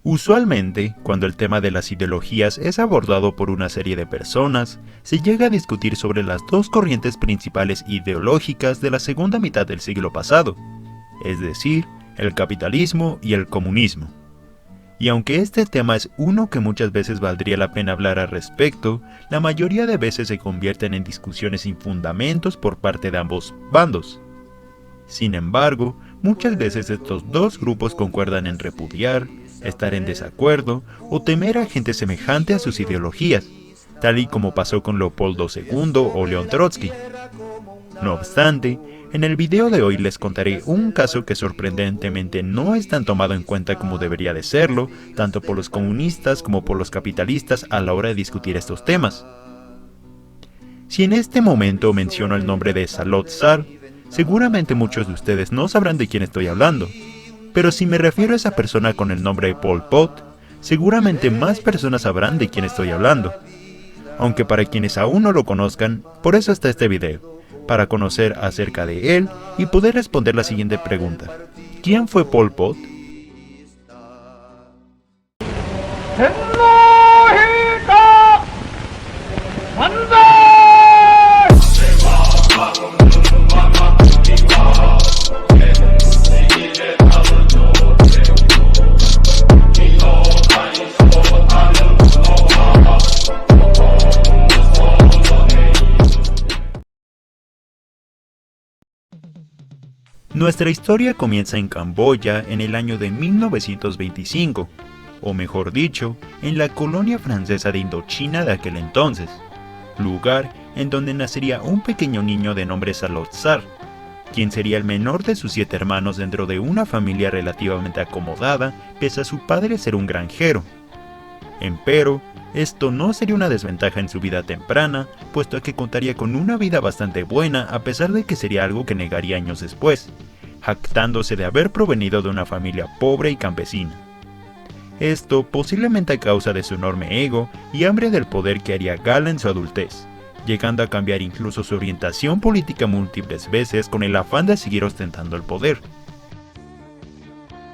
Usualmente, cuando el tema de las ideologías es abordado por una serie de personas, se llega a discutir sobre las dos corrientes principales ideológicas de la segunda mitad del siglo pasado, es decir, el capitalismo y el comunismo. Y aunque este tema es uno que muchas veces valdría la pena hablar al respecto, la mayoría de veces se convierten en discusiones sin fundamentos por parte de ambos bandos. Sin embargo, muchas veces estos dos grupos concuerdan en repudiar, estar en desacuerdo o temer a gente semejante a sus ideologías, tal y como pasó con Leopoldo II o León Trotsky. No obstante, en el video de hoy les contaré un caso que sorprendentemente no es tan tomado en cuenta como debería de serlo, tanto por los comunistas como por los capitalistas a la hora de discutir estos temas. Si en este momento menciono el nombre de Salot Sar, seguramente muchos de ustedes no sabrán de quién estoy hablando, pero si me refiero a esa persona con el nombre de Pol Pot, seguramente más personas sabrán de quién estoy hablando. Aunque para quienes aún no lo conozcan, por eso está este video, para conocer acerca de él y poder responder la siguiente pregunta: ¿quién fue Pol Pot? Nuestra historia comienza en Camboya en el año de 1925, o mejor dicho, en la colonia francesa de Indochina de aquel entonces, lugar en donde nacería un pequeño niño de nombre Salot Sar, quien sería el menor de sus 7 hermanos dentro de una familia relativamente acomodada, pese a su padre ser un granjero. Empero, esto no sería una desventaja en su vida temprana, puesto que contaría con una vida bastante buena a pesar de que sería algo que negaría años después, jactándose de haber provenido de una familia pobre y campesina. Esto posiblemente a causa de su enorme ego y hambre del poder que haría gala en su adultez, llegando a cambiar incluso su orientación política múltiples veces con el afán de seguir ostentando el poder.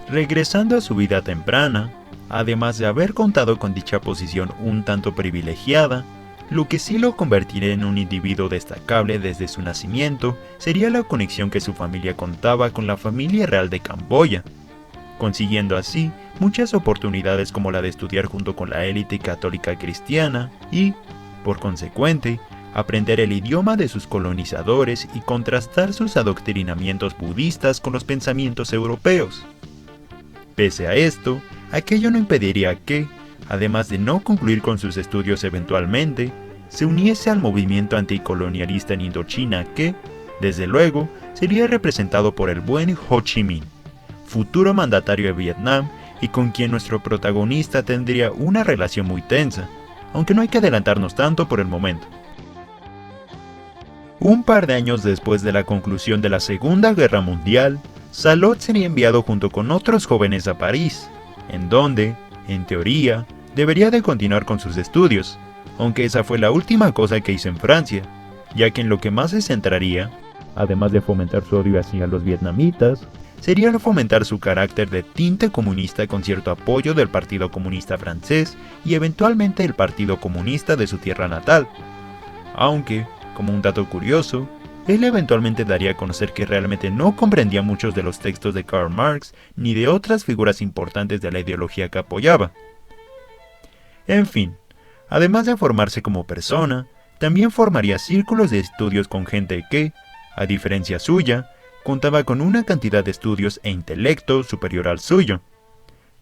Regresando a su vida temprana, además de haber contado con dicha posición un tanto privilegiada, lo que sí lo convertiría en un individuo destacable desde su nacimiento sería la conexión que su familia contaba con la familia real de Camboya, consiguiendo así muchas oportunidades como la de estudiar junto con la élite católica cristiana y, por consecuente, aprender el idioma de sus colonizadores y contrastar sus adoctrinamientos budistas con los pensamientos europeos. Pese a esto, aquello no impediría que, además de no concluir con sus estudios eventualmente, se uniese al movimiento anticolonialista en Indochina que, desde luego, sería representado por el buen Ho Chi Minh, futuro mandatario de Vietnam y con quien nuestro protagonista tendría una relación muy tensa, aunque no hay que adelantarnos tanto por el momento. Un par de años después de la conclusión de la Segunda Guerra Mundial, Salot sería enviado junto con otros jóvenes a París, en donde, en teoría, debería de continuar con sus estudios, aunque esa fue la última cosa que hizo en Francia, ya que en lo que más se centraría, además de fomentar su odio hacia los vietnamitas, sería el fomentar su carácter de tinte comunista con cierto apoyo del Partido Comunista francés y eventualmente el Partido Comunista de su tierra natal. Aunque, como un dato curioso, él eventualmente daría a conocer que realmente no comprendía muchos de los textos de Karl Marx ni de otras figuras importantes de la ideología que apoyaba. En fin, además de formarse como persona, también formaría círculos de estudios con gente que, a diferencia suya, contaba con una cantidad de estudios e intelecto superior al suyo.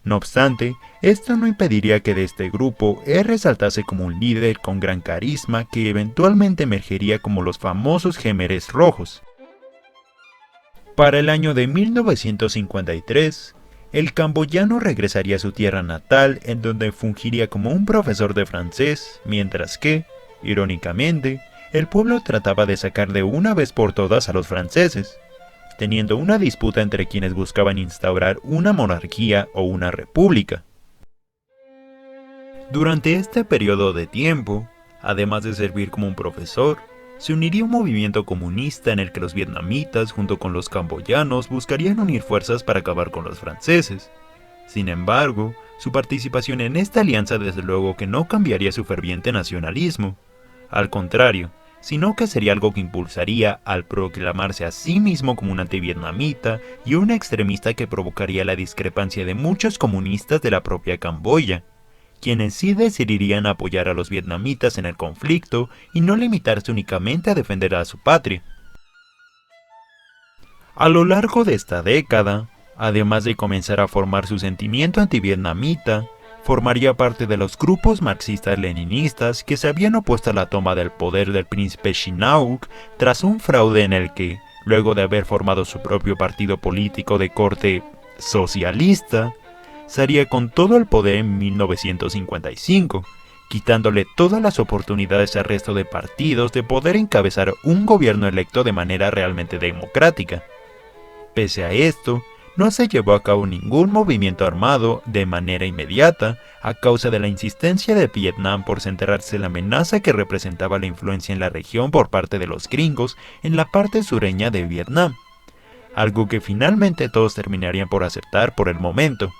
No obstante, esto no impediría que de este grupo él resaltase como un líder con gran carisma que eventualmente emergería como los famosos Jemeres Rojos. Para el año de 1953, el camboyano regresaría a su tierra natal en donde fungiría como un profesor de francés, mientras que, irónicamente, el pueblo trataba de sacar de una vez por todas a los franceses, teniendo una disputa entre quienes buscaban instaurar una monarquía o una república. Durante este periodo de tiempo, además de servir como un profesor, se uniría un movimiento comunista en el que los vietnamitas junto con los camboyanos buscarían unir fuerzas para acabar con los franceses. Sin embargo, Su participación en esta alianza desde luego que no cambiaría su ferviente nacionalismo. Al contrario, sino que sería algo que impulsaría al proclamarse a sí mismo como un antivietnamita y un extremista que provocaría la discrepancia de muchos comunistas de la propia Camboya, quienes sí decidirían apoyar a los vietnamitas en el conflicto y no limitarse únicamente a defender a su patria. A lo largo de esta década, además de comenzar a formar su sentimiento antivietnamita, formaría parte de los grupos marxistas-leninistas que se habían opuesto a la toma del poder del príncipe Sihanouk tras un fraude en el que, luego de haber formado su propio partido político de corte socialista, se haría con todo el poder en 1955, quitándole todas las oportunidades al resto de partidos de poder encabezar un gobierno electo de manera realmente democrática. Pese a esto, no se llevó a cabo ningún movimiento armado de manera inmediata a causa de la insistencia de Vietnam por centrarse en la amenaza que representaba la influencia en la región por parte de los gringos en la parte sureña de Vietnam, algo que finalmente todos terminarían por aceptar por el momento,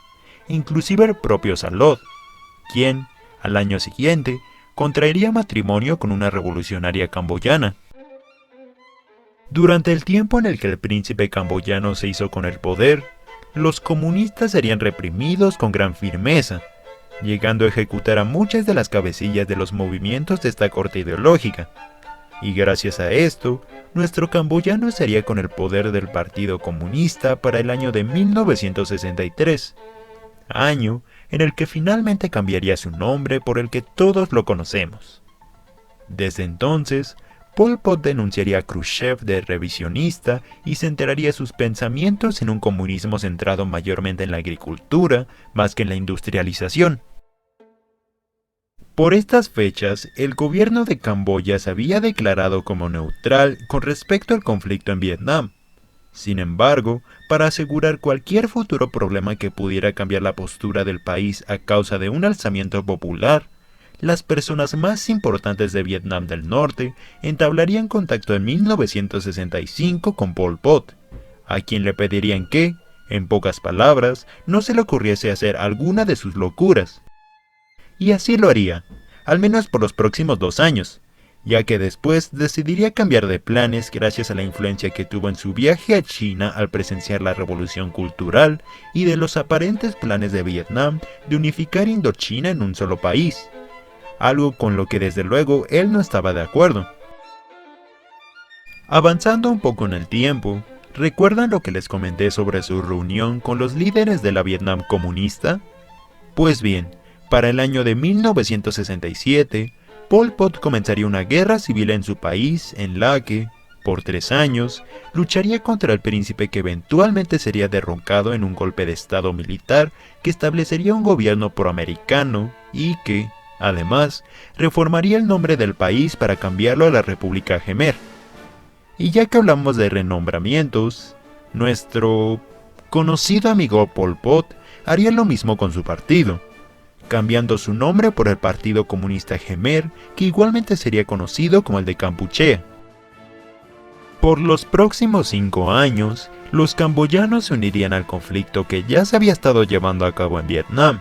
inclusive el propio Salot, quien, al año siguiente, contraería matrimonio con una revolucionaria camboyana. Durante el tiempo en el que el príncipe camboyano se hizo con el poder, los comunistas serían reprimidos con gran firmeza, llegando a ejecutar a muchas de las cabecillas de los movimientos de esta corte ideológica. Y gracias a esto, nuestro camboyano estaría con el poder del Partido Comunista para el año de 1963, año en el que finalmente cambiaría su nombre por el que todos lo conocemos. Desde entonces, Pol Pot denunciaría a Khrushchev de revisionista y centraría sus pensamientos en un comunismo centrado mayormente en la agricultura más que en la industrialización. Por estas fechas, el gobierno de Camboya se había declarado como neutral con respecto al conflicto en Vietnam. Sin embargo, para asegurar cualquier futuro problema que pudiera cambiar la postura del país a causa de un alzamiento popular, las personas más importantes de Vietnam del Norte entablarían contacto en 1965 con Pol Pot, a quien le pedirían que, en pocas palabras, no se le ocurriese hacer alguna de sus locuras. Y así lo haría, al menos por los próximos 2 años, ya que después decidiría cambiar de planes gracias a la influencia que tuvo en su viaje a China al presenciar la revolución cultural y de los aparentes planes de Vietnam de unificar Indochina en un solo país, algo con lo que desde luego él no estaba de acuerdo. Avanzando un poco en el tiempo, ¿recuerdan lo que les comenté sobre su reunión con los líderes de la Vietnam comunista? Pues bien, para el año de 1967, Pol Pot comenzaría una guerra civil en su país en la que, por 3 años, lucharía contra el príncipe que eventualmente sería derrocado en un golpe de estado militar que establecería un gobierno proamericano y que, además, reformaría el nombre del país para cambiarlo a la República Khmer. Y ya que hablamos de renombramientos, nuestro conocido amigo Pol Pot haría lo mismo con su partido, cambiando su nombre por el Partido Comunista Khmer, que igualmente sería conocido como el de Kampuchea. Por los próximos 5 años, los camboyanos se unirían al conflicto que ya se había estado llevando a cabo en Vietnam,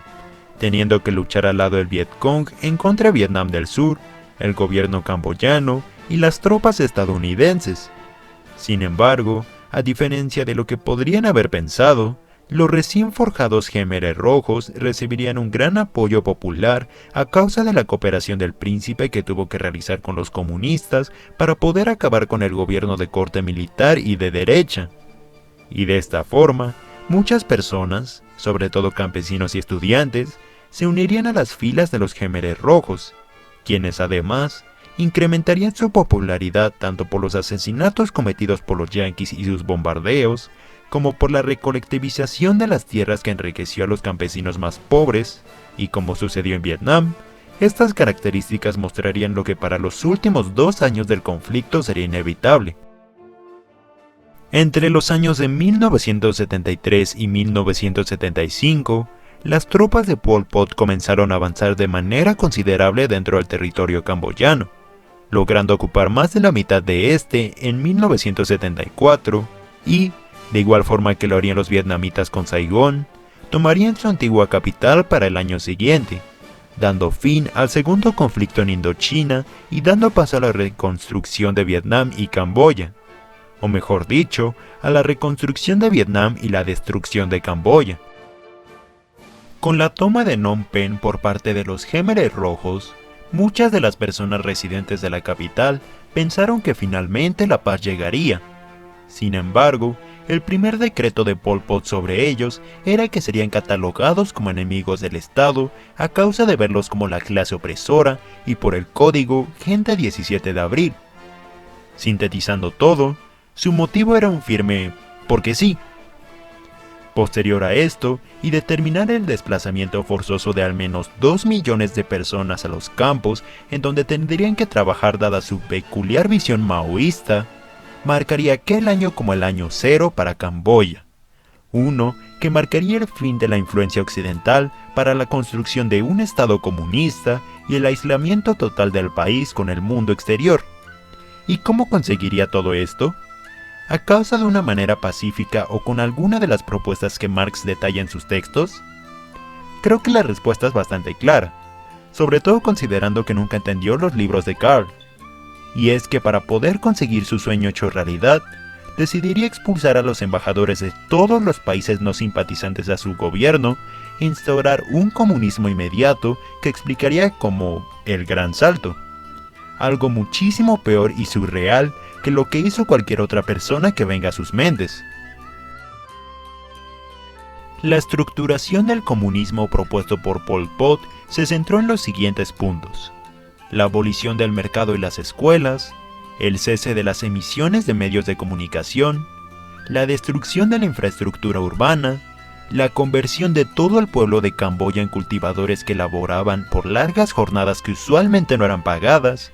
teniendo que luchar al lado del Vietcong en contra de Vietnam del Sur, el gobierno camboyano y las tropas estadounidenses. Sin embargo, a diferencia de lo que podrían haber pensado, los recién forjados Khmeres rojos recibirían un gran apoyo popular a causa de la cooperación del príncipe que tuvo que realizar con los comunistas para poder acabar con el gobierno de corte militar y de derecha. Y de esta forma, muchas personas, sobre todo campesinos y estudiantes, se unirían a las filas de los Khmeres rojos, quienes además incrementarían su popularidad tanto por los asesinatos cometidos por los yanquis y sus bombardeos, como por la recolectivización de las tierras que enriqueció a los campesinos más pobres, y como sucedió en Vietnam, estas características mostrarían lo que para los últimos 2 años del conflicto sería inevitable. Entre los años de 1973 y 1975, las tropas de Pol Pot comenzaron a avanzar de manera considerable dentro del territorio camboyano, logrando ocupar más de la mitad de este en 1974 y, de igual forma que lo harían los vietnamitas con Saigón, tomarían su antigua capital para el año siguiente, dando fin al segundo conflicto en Indochina y dando paso a la reconstrucción de Vietnam y Camboya, o mejor dicho, a la reconstrucción de Vietnam y la destrucción de Camboya. Con la toma de Phnom Penh por parte de los Khmeres Rojos, muchas de las personas residentes de la capital pensaron que finalmente la paz llegaría. Sin embargo, el primer decreto de Pol Pot sobre ellos era que serían catalogados como enemigos del Estado a causa de verlos como la clase opresora y por el código Gente 17 de Abril. Sintetizando todo, su motivo era un firme «porque sí». Posterior a esto, y determinar el desplazamiento forzoso de al menos 2 millones de personas a los campos en donde tendrían que trabajar dada su peculiar visión maoísta, marcaría aquel año como el año cero para Camboya, uno que marcaría el fin de la influencia occidental para la construcción de un Estado comunista y el aislamiento total del país con el mundo exterior. ¿Y cómo conseguiría todo esto? ¿A causa de una manera pacífica o con alguna de las propuestas que Marx detalla en sus textos? Creo que la respuesta es bastante clara, sobre todo considerando que nunca entendió los libros de Karl. Y es que para poder conseguir su sueño hecho realidad, decidiría expulsar a los embajadores de todos los países no simpatizantes a su gobierno e instaurar un comunismo inmediato que explicaría como el Gran Salto. Algo muchísimo peor y surreal que lo que hizo cualquier otra persona que venga a sus mentes. La estructuración del comunismo propuesto por Pol Pot se centró en los siguientes puntos: la abolición del mercado y las escuelas, el cese de las emisiones de medios de comunicación, la destrucción de la infraestructura urbana, la conversión de todo el pueblo de Camboya en cultivadores que laboraban por largas jornadas que usualmente no eran pagadas,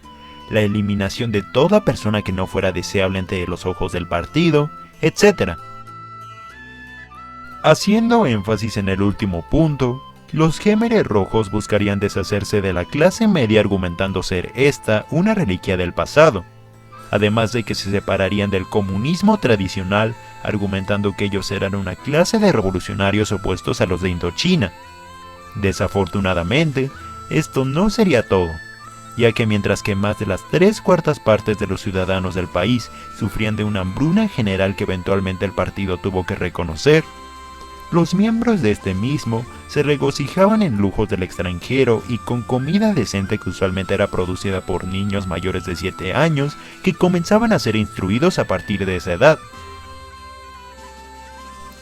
la eliminación de toda persona que no fuera deseable ante los ojos del partido, etc. Haciendo énfasis en el último punto, los Khmeres Rojos buscarían deshacerse de la clase media argumentando ser esta una reliquia del pasado, además de que se separarían del comunismo tradicional argumentando que ellos eran una clase de revolucionarios opuestos a los de Indochina. Desafortunadamente, esto no sería todo, ya que mientras que más de las 3/4 partes de los ciudadanos del país sufrían de una hambruna general que eventualmente el partido tuvo que reconocer, los miembros de este mismo se regocijaban en lujos del extranjero y con comida decente que usualmente era producida por niños mayores de 7 años que comenzaban a ser instruidos a partir de esa edad.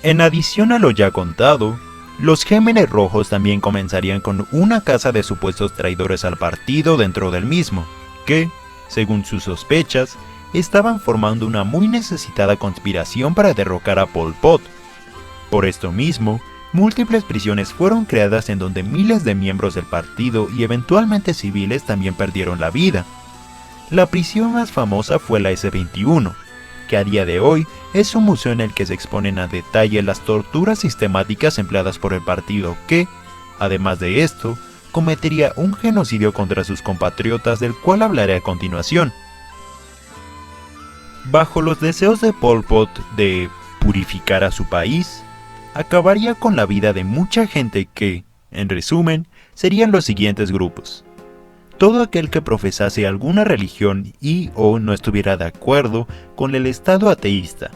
En adición a lo ya contado, los Khmeres Rojos también comenzarían con una caza de supuestos traidores al partido dentro del mismo, que, según sus sospechas, estaban formando una muy necesitada conspiración para derrocar a Pol Pot. Por esto mismo, múltiples prisiones fueron creadas en donde miles de miembros del partido y eventualmente civiles también perdieron la vida. La prisión más famosa fue la S-21, que a día de hoy es un museo en el que se exponen a detalle las torturas sistemáticas empleadas por el partido que, además de esto, cometería un genocidio contra sus compatriotas del cual hablaré a continuación. Bajo los deseos de Pol Pot de purificar a su país, acabaría con la vida de mucha gente que, en resumen, serían los siguientes grupos: todo aquel que profesase alguna religión y o no estuviera de acuerdo con el Estado ateísta,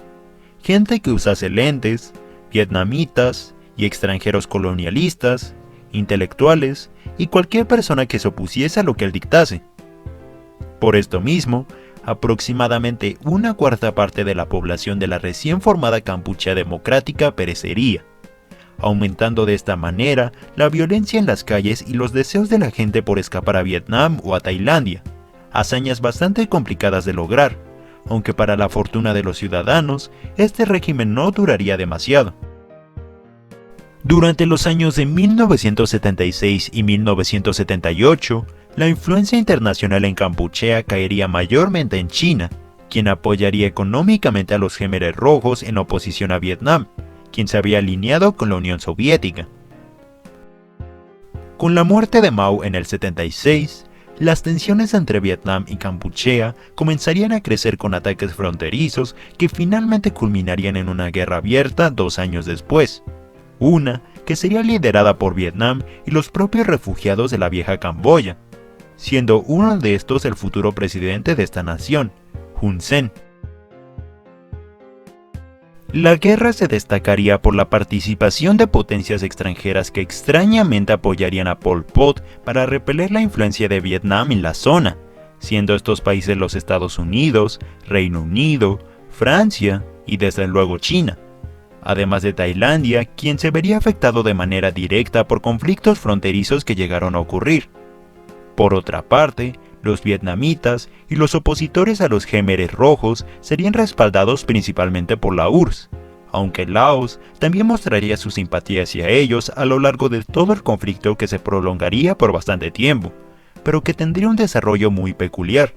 gente que usase lentes, vietnamitas y extranjeros colonialistas, intelectuales y cualquier persona que se opusiese a lo que él dictase. Por esto mismo, aproximadamente 1/4 parte de la población de la recién formada Kampuchea Democrática perecería, aumentando de esta manera la violencia en las calles y los deseos de la gente por escapar a Vietnam o a Tailandia, hazañas bastante complicadas de lograr, aunque para la fortuna de los ciudadanos, este régimen no duraría demasiado. Durante los años de 1976 y 1978, la influencia internacional en Kampuchea caería mayormente en China, quien apoyaría económicamente a los Khmeres Rojos en oposición a Vietnam, quien se había alineado con la Unión Soviética. Con la muerte de Mao en el 76, las tensiones entre Vietnam y Kampuchea comenzarían a crecer con ataques fronterizos que finalmente culminarían en una guerra abierta 2 años después, una que sería liderada por Vietnam y los propios refugiados de la vieja Camboya, siendo uno de estos el futuro presidente de esta nación, Hun Sen. La guerra se destacaría por la participación de potencias extranjeras que extrañamente apoyarían a Pol Pot para repeler la influencia de Vietnam en la zona, siendo estos países los Estados Unidos, Reino Unido, Francia y desde luego China, además de Tailandia, quien se vería afectado de manera directa por conflictos fronterizos que llegaron a ocurrir. Por otra parte, los vietnamitas y los opositores a los Khmeres rojos serían respaldados principalmente por la URSS, aunque Laos también mostraría su simpatía hacia ellos a lo largo de todo el conflicto que se prolongaría por bastante tiempo, pero que tendría un desarrollo muy peculiar.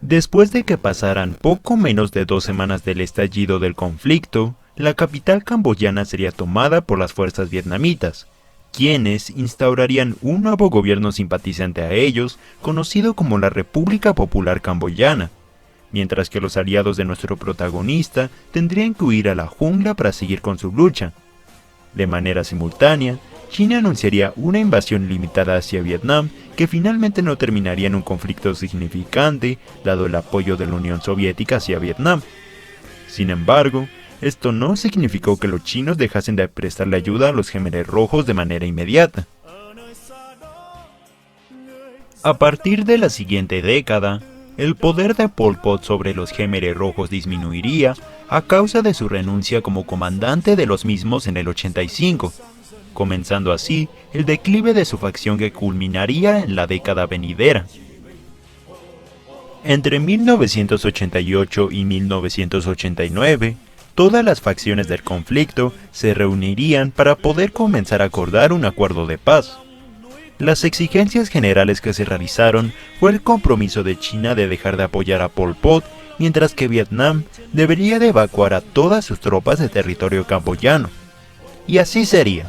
Después de que pasaran poco menos de 2 semanas del estallido del conflicto, la capital camboyana sería tomada por las fuerzas vietnamitas, quienes instaurarían un nuevo gobierno simpatizante a ellos, conocido como la República Popular Camboyana, mientras que los aliados de nuestro protagonista tendrían que huir a la jungla para seguir con su lucha. De manera simultánea, China anunciaría una invasión limitada hacia Vietnam que finalmente no terminaría en un conflicto significante, dado el apoyo de la Unión Soviética hacia Vietnam. Sin embargo, esto no significó que los chinos dejasen de prestarle ayuda a los Khmeres rojos de manera inmediata. A partir de la siguiente década, el poder de Pol Pot sobre los Khmeres rojos disminuiría a causa de su renuncia como comandante de los mismos en el 85, comenzando así el declive de su facción que culminaría en la década venidera. Entre 1988 y 1989, todas las facciones del conflicto se reunirían para poder comenzar a acordar un acuerdo de paz. Las exigencias generales que se realizaron fue el compromiso de China de dejar de apoyar a Pol Pot, mientras que Vietnam debería de evacuar a todas sus tropas de territorio camboyano. Y así sería,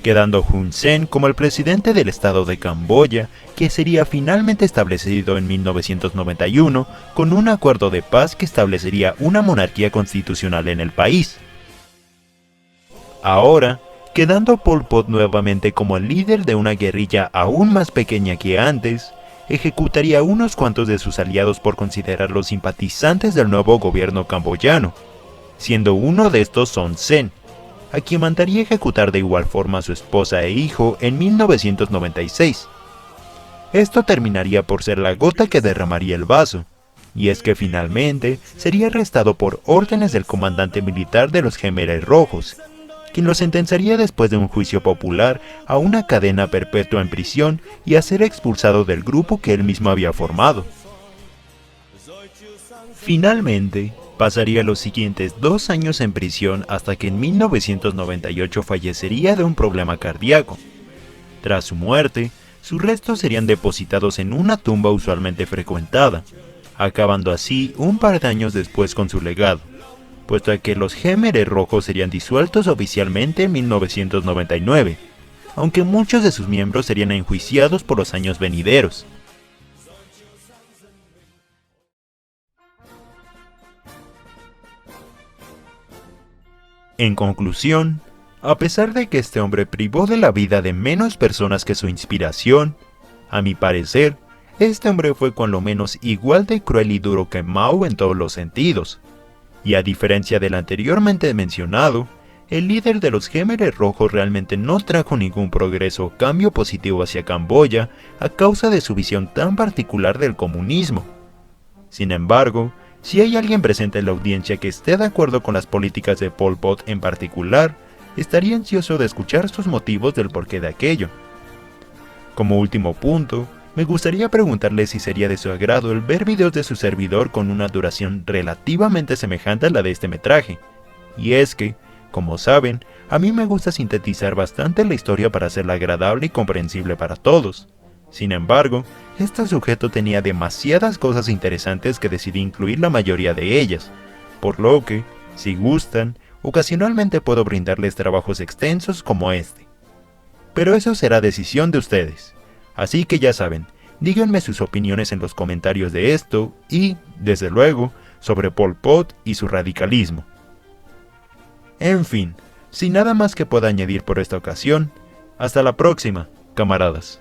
quedando Hun Sen como el presidente del estado de Camboya, que sería finalmente establecido en 1991 con un acuerdo de paz que establecería una monarquía constitucional en el país. Ahora, quedando Pol Pot nuevamente como el líder de una guerrilla aún más pequeña que antes, ejecutaría a unos cuantos de sus aliados por considerarlos simpatizantes del nuevo gobierno camboyano, siendo uno de estos Son Sen, a quien mandaría ejecutar de igual forma a su esposa e hijo en 1996. Esto terminaría por ser la gota que derramaría el vaso, y es que finalmente sería arrestado por órdenes del comandante militar de los Khmeres rojos, quien lo sentenciaría después de un juicio popular a una cadena perpetua en prisión y a ser expulsado del grupo que él mismo había formado. Finalmente, pasaría los siguientes 2 años en prisión hasta que en 1998 fallecería de un problema cardíaco. Tras su muerte, sus restos serían depositados en una tumba usualmente frecuentada, acabando así un par de años después con su legado, puesto que los Khmeres rojos serían disueltos oficialmente en 1999, aunque muchos de sus miembros serían enjuiciados por los años venideros. En conclusión, a pesar de que este hombre privó de la vida de menos personas que su inspiración, a mi parecer, este hombre fue con lo menos igual de cruel y duro que Mao en todos los sentidos. Y a diferencia del anteriormente mencionado, el líder de los Khmeres rojos realmente no trajo ningún progreso o cambio positivo hacia Camboya a causa de su visión tan particular del comunismo. Sin embargo, si hay alguien presente en la audiencia que esté de acuerdo con las políticas de Pol Pot en particular, estaría ansioso de escuchar sus motivos del porqué de aquello. Como último punto, me gustaría preguntarle si sería de su agrado el ver videos de su servidor con una duración relativamente semejante a la de este metraje. Y es que, como saben, a mí me gusta sintetizar bastante la historia para hacerla agradable y comprensible para todos. Sin embargo, este sujeto tenía demasiadas cosas interesantes que decidí incluir la mayoría de ellas, por lo que, si gustan, ocasionalmente puedo brindarles trabajos extensos como este. Pero eso será decisión de ustedes. Así que ya saben, díganme sus opiniones en los comentarios de esto y, desde luego, sobre Pol Pot y su radicalismo. En fin, Sin nada más que pueda añadir por esta ocasión, hasta la próxima, camaradas.